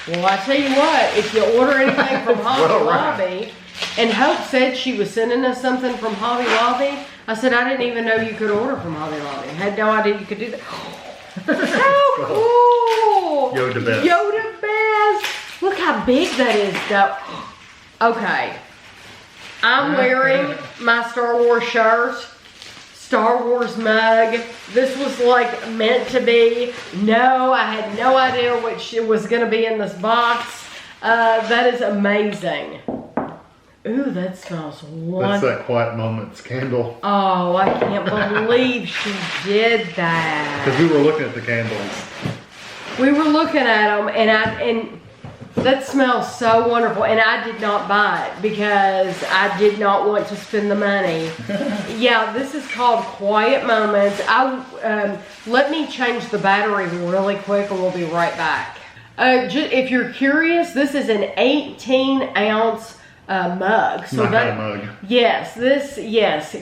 Well, I tell you what, if you order anything from Hobby Lobby, and Hope said she was sending us something from Hobby Lobby, I said, I didn't even know you could order from Hobby Lobby. I had no idea you could do that. How cool! Yoda Best. Yoda Best. Look how big that is, though. Okay, I'm wearing my Star Wars shirt, Star Wars mug. This was like meant to be. No, I had no idea what was going to be in this box. That is amazing. Ooh, that smells wonderful. That's that Quiet Moments candle. Oh, I can't believe she did that. Because we were looking at the candles. We were looking at them, and that smells so wonderful, and I did not buy it because I did not want to spend the money. Yeah, this is called Quiet Moments. Let me change the battery really quick and we'll be right back. If you're curious, this is an 18-ounce mug. So Not a mug. Yes,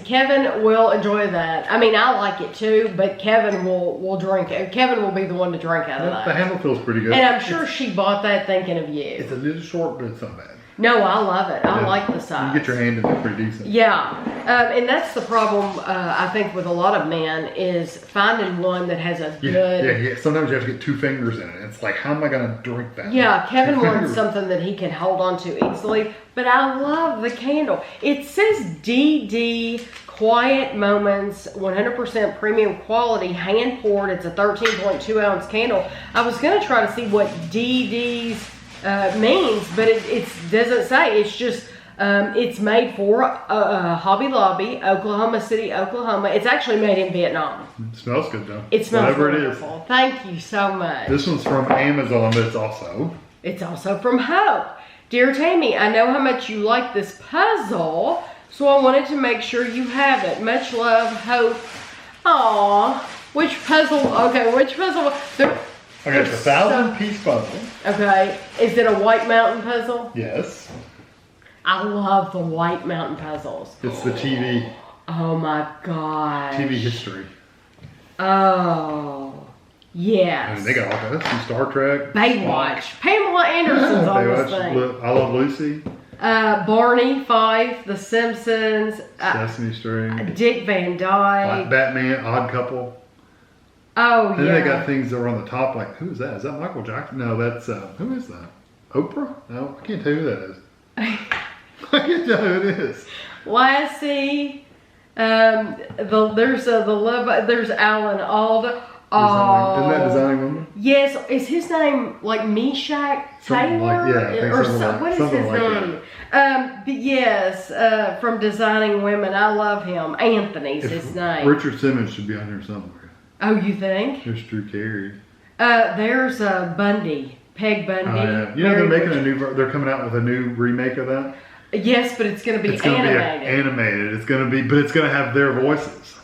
Kevin will enjoy that. I mean, I like it too, but Kevin will drink it. Kevin will be the one to drink out of that. The handle feels pretty good. And I'm sure she bought that thinking of you. It's a little short, but it's not bad. No, I love it. I like the size. You get your hand in it pretty decent. Yeah, and that's the problem, I think, with a lot of men is finding one that has a good... Yeah. Sometimes you have to get 2 fingers in it. It's like, how am I going to drink that? Yeah, Kevin wants something that he can hold on to easily, but I love the candle. It says DD Quiet Moments, 100% premium quality, hand poured. It's a 13.2 ounce candle. I was going to try to see what DD's means, but it doesn't say. It's just it's made for Hobby Lobby, Oklahoma City, Oklahoma. It's actually made in Vietnam. It smells good though. It smells wonderful. wonderful. Thank you so much. This one's from Amazon, but it's also from Hope. Dear Tammy, I know how much you like this puzzle, so I wanted to make sure you have it. Much love, Hope. Aww. Which puzzle? Okay, which puzzle? Okay, it's a 1,000-piece puzzle. Okay, is it a White Mountain puzzle? Yes. I love the White Mountain puzzles. It's the TV. Oh my god. TV history. Oh, yes. I mean, they got all that. Some Star Trek. Baywatch. Pamela Anderson's on this thing. I Love Lucy. Barney Fife, The Simpsons. Sesame Street. Dick Van Dyke. Batman, Odd Couple. Oh, and yeah. then they got things that were on the top, like, who is that? Is that Michael Jackson? No, that's, who is that? Oprah? No, I can't tell you who that is. I can't tell who it is. Lassie. There's Alan Alda. Oh. Isn't that Designing Woman? Yes. Is his name like Meshack Taylor? What is his name? But yes, from Designing Women. I love him. Anthony's his name. Richard Simmons should be on here somewhere. Oh, you think? There's Drew Carey. There's Bundy. Peg Bundy. Oh, yeah. You know they're making they're coming out with a new remake of that? Yes, but it's going to be animated. It's going to have their voices.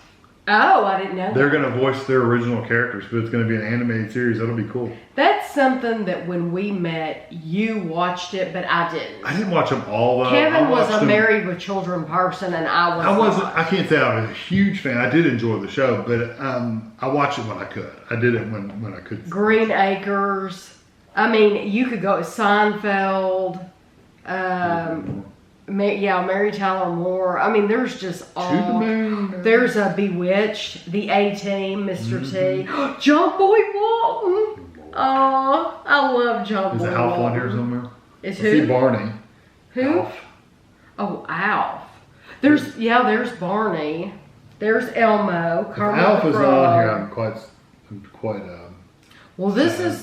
Oh, I didn't know They're going to voice their original characters, but it's going to be an animated series. That'll be cool. That's something that when we met, you watched it, but I didn't. I didn't watch them all, though. Kevin was a married with children person, and I wasn't. I can't say I was a huge fan. I did enjoy the show, but I watched it when I could. I did it when I could. Green Acres. I mean, you could go Seinfeld. Mary Tyler Moore. I mean, there's just all. There's a Bewitched, The A-Team, Mr. T, John Boy Walton. Oh, I love John Boy Walton. Is Alf on here somewhere? Is I who? see Barney. Who? Alf. Oh, Alf. There's Barney. There's Elmo. Kermit Alf the is Frog. on here. I'm quite. Well, this is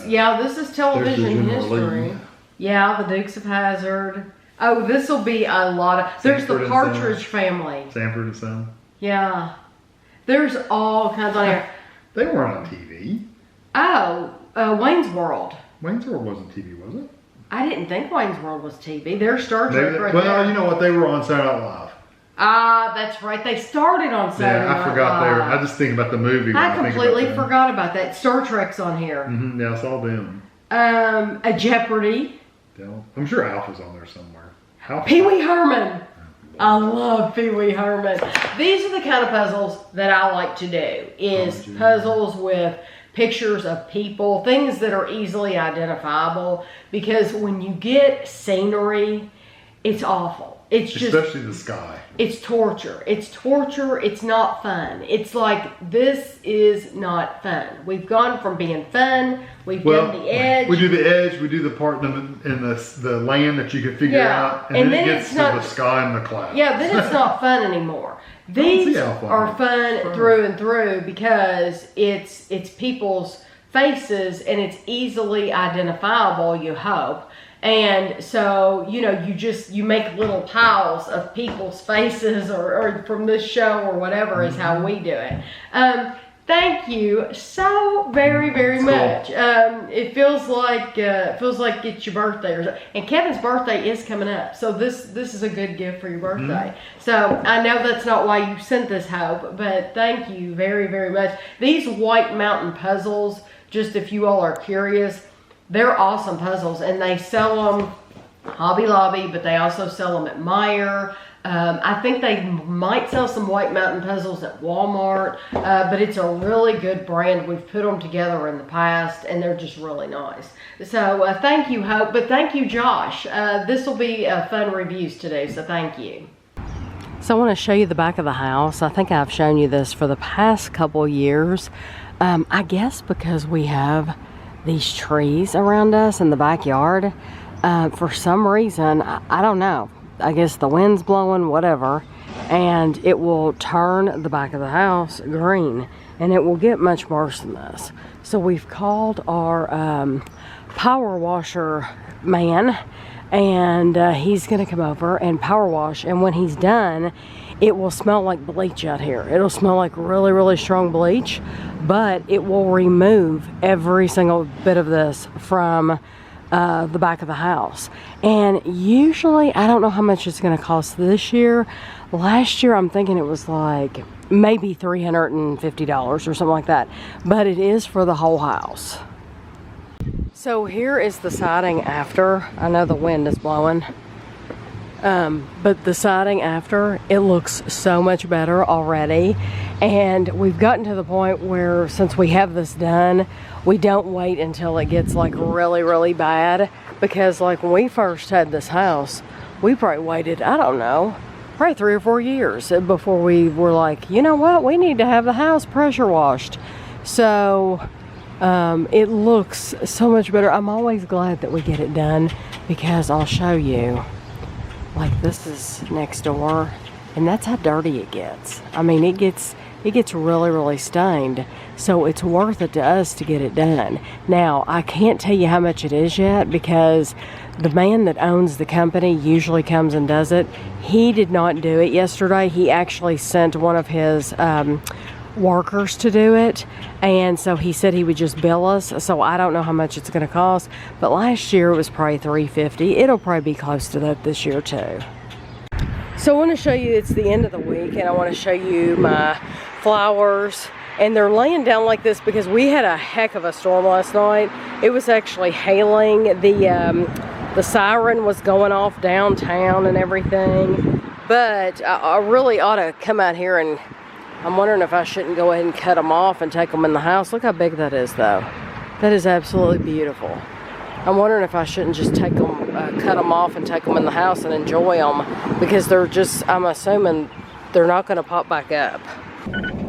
television history. Yeah, the Dukes of Hazzard. Oh, this will be a lot of. There's the Partridge Family. Sanford and Son. Yeah, there's all kinds on here. They weren't on TV. Oh, Wayne's World. Wayne's World wasn't TV, was it? I didn't think Wayne's World was TV. There's Star Trek right there. Well, you know what? They were on Saturday Night Live. Ah, that's right. They started on Saturday Night Live. I forgot they were. I just think about the movie. I completely forgot about that. Star Trek's on here. Yeah, I saw them. A Jeopardy. I'm sure Alf is on there somewhere. Pee Wee Herman. I love Pee Wee Herman. These are the kind of puzzles that I like to do. Puzzles with pictures of people, things that are easily identifiable. Because when you get scenery, it's awful. It's especially the sky. It's torture. It's torture. It's not fun. It's like, this is not fun. We've gone from being fun. We've done the edge. We do the edge. We do the part in the land that you can figure out. And then it gets to the sky and the clouds. Yeah, then it's not fun anymore. These are fun through and through because it's people's faces and it's easily identifiable, you hope. And so, you make little piles of people's faces or from this show or whatever is how we do it. Thank you so very, very much. It feels like it's your birthday or something. And Kevin's birthday is coming up. So this is a good gift for your birthday. So I know that's not why you sent this, Hope, but thank you very, very much. These White Mountain puzzles, just if you all are curious, they're awesome puzzles, and they sell them Hobby Lobby, but they also sell them at Meijer. I think they might sell some White Mountain puzzles at Walmart, but it's a really good brand. We've put them together in the past, and they're just really nice. So thank you, Hope, but thank you, Josh. This will be fun reviews today, so thank you. So I want to show you the back of the house. I think I've shown you this for the past couple years. I guess because we have these trees around us in the backyard. For some reason, I don't know. I guess the wind's blowing, whatever, and it will turn the back of the house green, and it will get much worse than this. So we've called our power washer man, and he's gonna come over and power wash, and when he's done, it will smell like bleach out here. It'll smell like really, really strong bleach, but it will remove every single bit of this from the back of the house. And usually, I don't know how much it's going to cost this year. Last year, I'm thinking it was like maybe $350 or something like that, but it is for the whole house. So here is the siding after. I know the wind is blowing, but the siding after, it looks so much better already. And we've gotten to the point where, since we have this done, we don't wait until it gets like really, really bad, because like when we first had this house, we probably waited, I don't know, probably 3 or 4 years before we were like, you know what, we need to have the house pressure washed. So it looks so much better. I'm always glad that we get it done, because I'll show you, like, this is next door, and that's how dirty it gets. I mean, it gets really, really stained. So it's worth it to us to get it done. Now, I can't tell you how much it is yet, because the man that owns the company usually comes and does it. He did not do it yesterday. He actually sent one of his workers to do it, and so he said he would just bill us. So I don't know how much it's going to cost, but last year it was probably $350. It'll probably be close to that this year too. So I want to show you, it's the end of the week, and I want to show you my flowers. And they're laying down like this because we had a heck of a storm last night. It was actually hailing. The siren was going off downtown and everything. But I really ought to come out here, and I'm wondering if I shouldn't go ahead and cut them off and take them in the house. Look how big that is, though. That is absolutely beautiful. I'm wondering if I shouldn't just take them, cut them off and take them in the house and enjoy them, because they're just, I'm assuming they're not going to pop back up.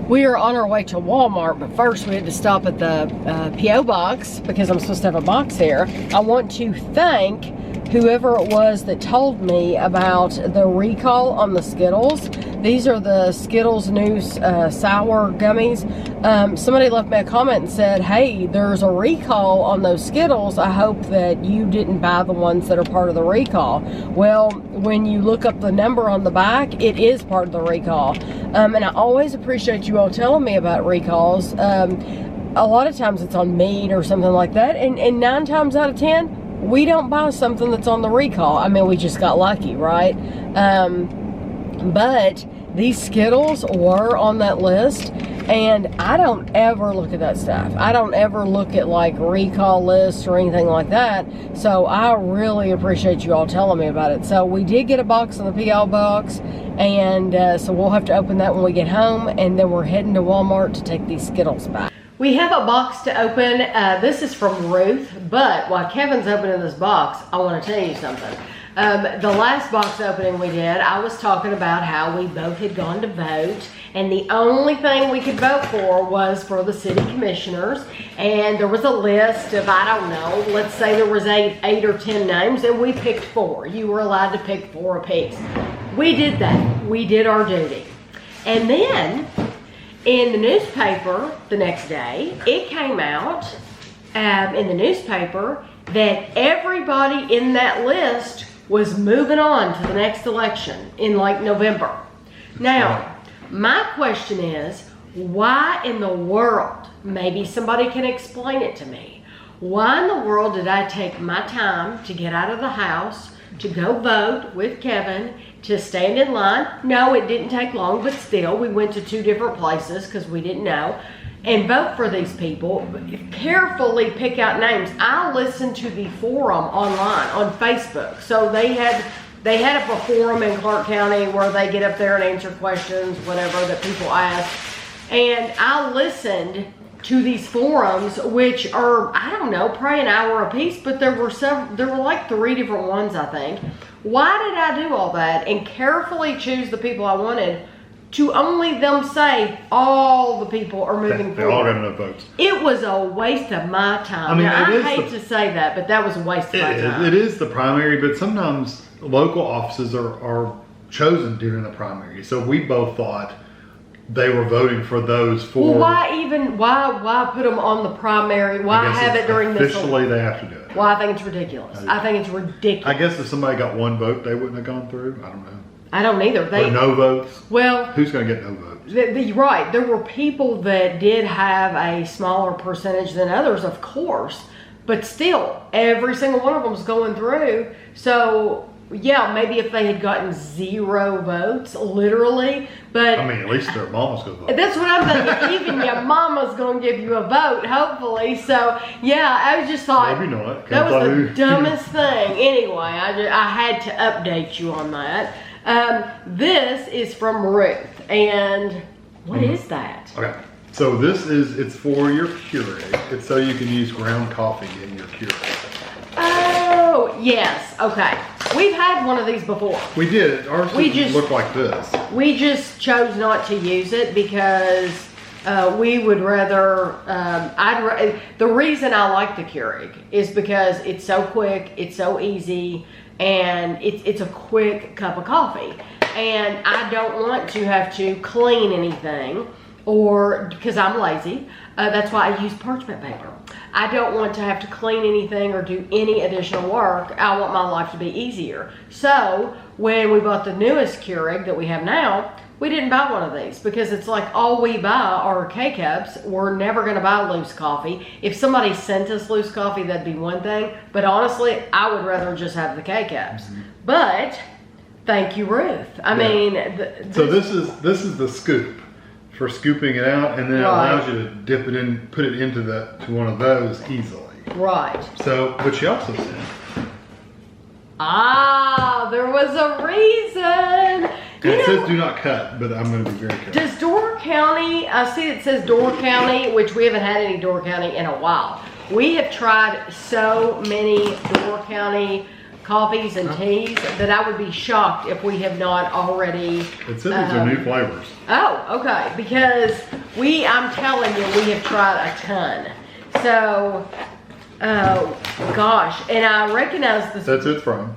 We are on our way to Walmart, but first we had to stop at the P.O. box, because I'm supposed to have a box here. I want to thank whoever it was that told me about the recall on the Skittles. These are the Skittles new sour gummies. Somebody left me a comment and said, hey, there's a recall on those Skittles. I hope that you didn't buy the ones that are part of the recall. Well, when you look up the number on the back, it is part of the recall. And I always appreciate you all telling me about recalls. A lot of times it's on meat or something like that, and 9 times out of 10, we don't buy something that's on the recall. I mean, we just got lucky, right? But these Skittles were on that list, and I don't ever look at that stuff. I don't ever look at like recall lists or anything like that. So I really appreciate you all telling me about it. So we did get a box in the P.O. box, and so we'll have to open that when we get home, and then we're heading to Walmart to take these Skittles back. We have a box to open. This is from Ruth, but while Kevin's opening this box, I want to tell you something. The last box opening we did, I was talking about how we both had gone to vote, and the only thing we could vote for was for the city commissioners, and there was a list of, I don't know, let's say there was 8 or 10 names, and we picked 4. You were allowed to pick 4 apiece. We did that. We did our duty. And then in the newspaper the next day, it came out in the newspaper that everybody in that list was moving on to the next election in like November. Now, my question is, why in the world, maybe somebody can explain it to me, why in the world did I take my time to get out of the house, to go vote with Kevin, to stand in line? No, it didn't take long, but still, we went to 2 different places because we didn't know. and vote for these people. Carefully pick out names. I listened to the forum online on Facebook. So they had up a forum in Clark County where they get up there and answer questions, whatever that people ask. And I listened to these forums, which are, I don't know, probably an hour a piece, but there were like 3 different ones, I think. Why did I do all that and carefully choose the people I wanted to only them say all the people are moving forward? They all got enough votes. It was a waste of my time. I mean, now, I hate to say that, but that was a waste of my time. It is the primary, but sometimes local offices are chosen during the primary. So we both thought they were voting for those four. Well, why put them on the primary? Why have it during this? Officially, they have to do it. Well, I think it's ridiculous. I think it's ridiculous. I guess if somebody got 1 vote, they wouldn't have gone through. I don't know. I don't either. Or no votes. Well, who's going to get no votes? Right. There were people that did have a smaller percentage than others, of course, but still, every single one of them was going through. So. Yeah, maybe if they had gotten 0 votes, literally, but... I mean, at least their mama's going to vote. That's what I'm thinking. Even your mama's going to give you a vote, hopefully. So, yeah, I just thought... Maybe not. That was the dumbest thing. Anyway, I had to update you on that. This is from Ruth, and what is that? Okay, so it's for your Keurig. It's so you can use ground coffee in your Keurig. Oh, yes. Okay. We've had one of these before. We did. Ours looked like this. We just chose not to use it because we would rather, the reason I like the Keurig is because it's so quick, it's so easy, and it's a quick cup of coffee. And I don't want to have to clean anything, or because I'm lazy. That's why I use parchment paper. I don't want to have to clean anything or do any additional work. I want my life to be easier. So when we bought the newest Keurig that we have now, we didn't buy one of these because it's like all we buy are K-Cups. We're never going to buy loose coffee. If somebody sent us loose coffee, that'd be one thing. But honestly, I would rather just have the K-Cups. Mm-hmm. But thank you, Ruth. I mean, so this is the scoop for scooping it out, and then it allows you to dip it in, put it into to one of those easily. Right. So, but she also said, there was a reason. It says do not cut, but I'm going to be very careful. Does Door County, I see it says Door County, which we haven't had any Door County in a while. We have tried so many Door County coffees and teas that I would be shocked if we have not already. It says these are new flavors. Oh, okay. Because I'm telling you, we have tried a ton. So, gosh. And I recognize this. That's it from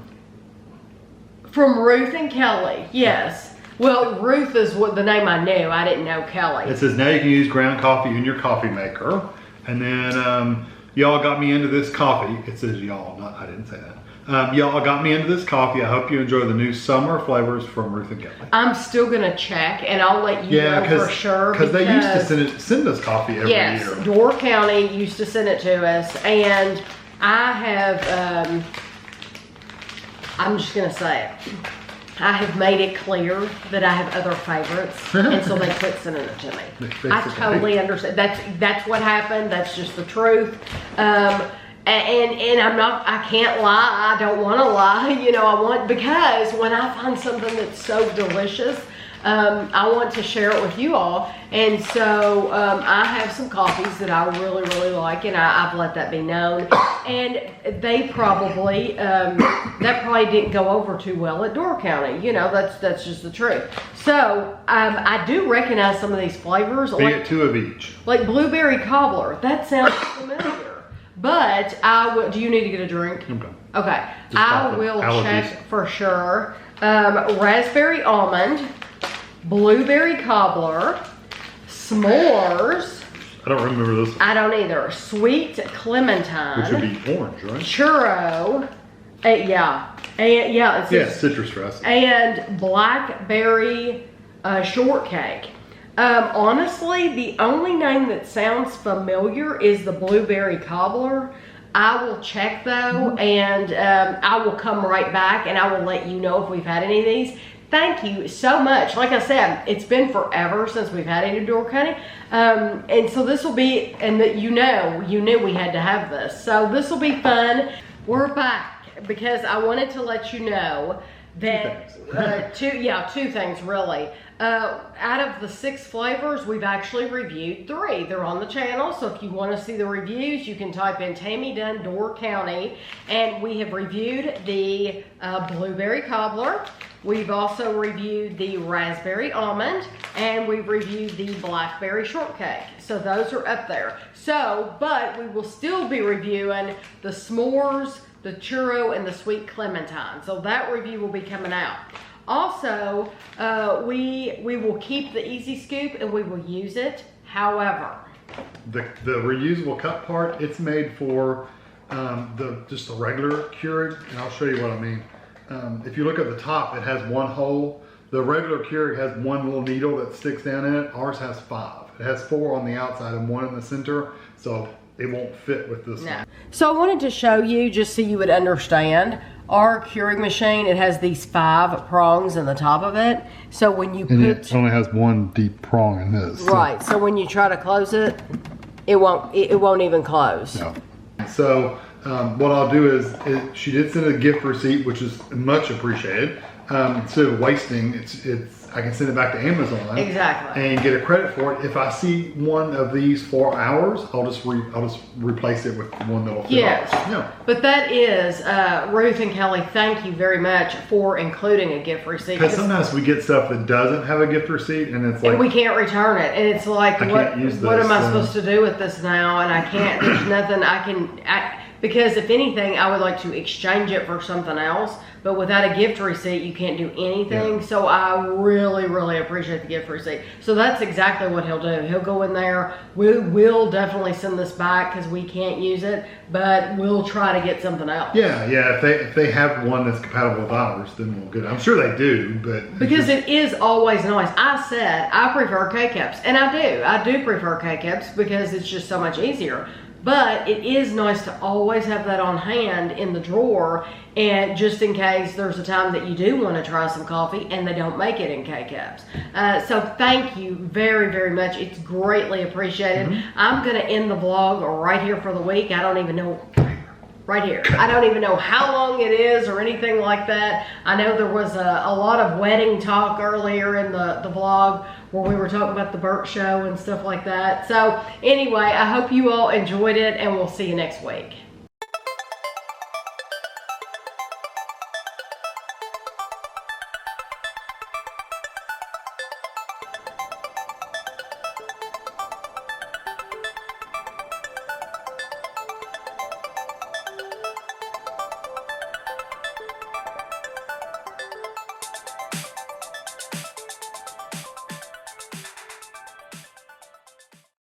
Ruth and Kelly, yes. Well, Ruth is what the name I knew. I didn't know Kelly. It says now you can use ground coffee in your coffee maker. And then y'all got me into this coffee. It says y'all, I didn't say that. Y'all got me into this coffee. I hope you enjoy the new summer flavors from Ruth and Kelly. I'm still gonna check, and I'll let you know for sure. Because they used to send us coffee every year. Yes, Door County used to send it to us, and I have. I'm just gonna say it. I have made it clear that I have other favorites, and so they quit sending it to me. I totally understand. That's what happened. That's just the truth. And I can't lie. I don't want to lie. Because when I find something that's so delicious, I want to share it with you all. And so I have some coffees that I really, really like, and I've let that be known. And they probably, that probably didn't go over too well at Door County. That's just the truth. So I do recognize some of these flavors. Get 2 of each. Like blueberry cobbler. That sounds familiar. But do you need to get a drink? Okay. I will check for sure. Raspberry almond, blueberry cobbler, s'mores. I don't remember this one. I don't either. Sweet clementine. Which would be orange, right? Churro. It's citrus for us. And blackberry shortcake. Honestly, the only name that sounds familiar is the blueberry cobbler. I will check though, and I will come right back and I will let you know if we've had any of these. thank you so much. Like I said, it's been forever since we've had any door cutting. And so this will be, and that you knew we had to have this. So this will be fun. We're back because I wanted to let you know that two things really. Out of the 6 flavors, we've actually reviewed 3. They're on the channel, so if you want to see the reviews, you can type in Tammy Dunn Door County. And we have reviewed the blueberry cobbler. We've also reviewed the raspberry almond, and we've reviewed the blackberry shortcake. So those are up there. So, but we will still be reviewing the s'mores, the churro, and the sweet clementine. So that review will be coming out. Also, we will keep the Easy Scoop and we will use it. However, the reusable cup part, it's made for just the regular Keurig, and I'll show you what I mean. If you look at the top, it has 1 hole. The regular Keurig has 1 little needle that sticks down in it. Ours has 5. It has 4 on the outside and 1 in the center, so it won't fit with this one. So I wanted to show you, just so you would understand, our Keurig machine, it has these 5 prongs in the top of it. So when you it only has 1 deep prong in this. Right, so when you try to close it, it won't even close. No. So what I'll do is she did send a gift receipt, which is much appreciated. Instead of wasting, I can send it back to Amazon. Exactly. And get a credit for it. If I see one of these for ours, I'll just replace it with one that'll fit ours. Yeah. But that is Ruth and Kelly. Thank you very much for including a gift receipt. Because sometimes we get stuff that doesn't have a gift receipt, and it's like, and we can't return it, and it's like, what am I supposed to do with this now? And I can't. There's nothing I can. Because if anything, I would like to exchange it for something else. But without a gift receipt, you can't do anything. Yeah. So I really, really appreciate the gift receipt. So that's exactly what he'll do. He'll go in there. We'll definitely send this back because we can't use it. But we'll try to get something else. Yeah. If they have one that's compatible with ours, then we'll get it. I'm sure they do, but because it is always nice. I said I prefer K-Cups, and I do. I do prefer K-Cups because it's just so much easier. But it is nice to always have that on hand in the drawer, and just in case there's a time that you do want to try some coffee and they don't make it in K-Cups. So thank you very, very much. It's greatly appreciated. Mm-hmm. I'm going to end the vlog right here for the week. I don't even know. Right here. I don't even know how long it is or anything like that. I know there was a lot of wedding talk earlier in the vlog where we were talking about the Burt show and stuff like that. So anyway, I hope you all enjoyed it, and we'll see you next week.